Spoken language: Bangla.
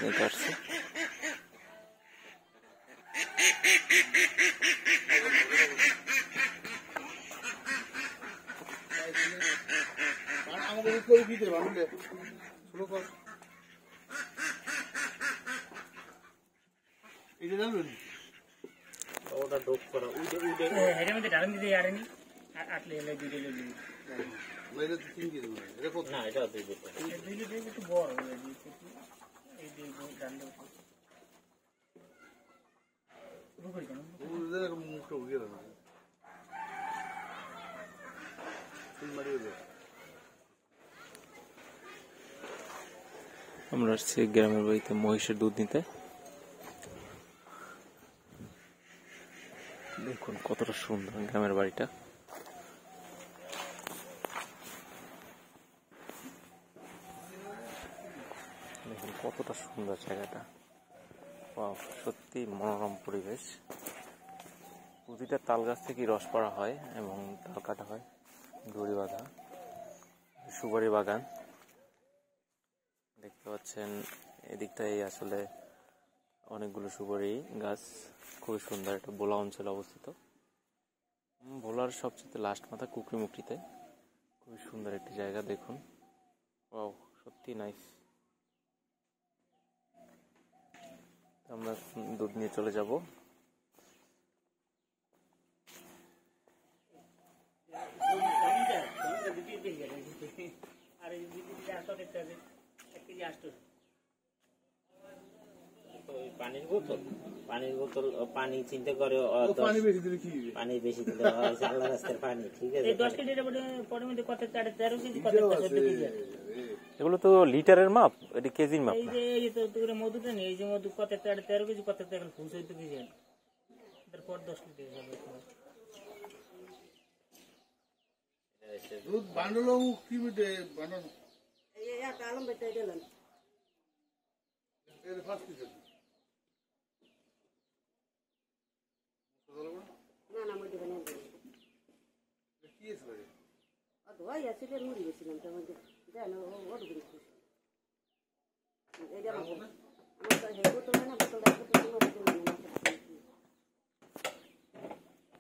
নিতে আসছি। ওটা ডোপ করা উইডে উইডে এর মধ্যে ডালন দিতে আরেনি আটলে এলে দিতে এলে মেরে তো 3 কেজি মানে এটা কত না এটা 2 লিটার 2 লিটার একটু বড় হয়ে গেছে এই যে ডান্ড শুরু করে কেন ওদের এরকম মুখটা উড়িয়ে দাও তুই মারিয়ে দে। আমরা আসছি গ্রামের বাড়িতে মহিষের দুধ নিতে। দেখুন কতটা সুন্দর গ্রামের বাড়িটা। দেখুন কতটা সুন্দর জায়গাটা। সত্যি মনোরম পরিবেশ। প্রতিটা তাল গাছ থেকে রস পড়া হয় এবং তাল কাটা হয়, দড়ি বাঁধা। সুপারি বাগান দেখতে পাচ্ছেন, এদিকটাই আসলে অনেকগুলো সুপারি গাছ। খুবই সুন্দর একটা বোলা অঞ্চলে অবস্থিত। ভোলার সবচেয়ে লাস্ট মাথা কুকরিমুখটিতে। খুবই সুন্দর একটি জায়গা দেখুন। ওয়াও, সত্যি নাইস। আমরা দুধ নিয়ে চলে যাব। পানির বোতল পানি চিন্তা করে পানি বেশি দিলে আল্লাহ রাস্তার পানি ঠিক আছে। 10 কেজির পরে মধ্যে কত 13 কেজি কত 14 কেজি। এগুলো তো লিটারের মাপ, এটা কেজির মাপ না। এই যে তো তোরে মধুটা নেই, এই যে মধু কত 13 কেজি কত এখন ফুল 14 কেজি তারপর 10 লিটার হবে। দুধ বান্ডল কি মিটে বান্ডল এই একটা আলম বেটা দিলেন এর ফার্স্ট কেজি না না মধ্যে বানিয়ে কি আছে ভাই আ দোয়া আসলে মুড়ি গেছিলাম তো মধ্যে জানো ওর গুলি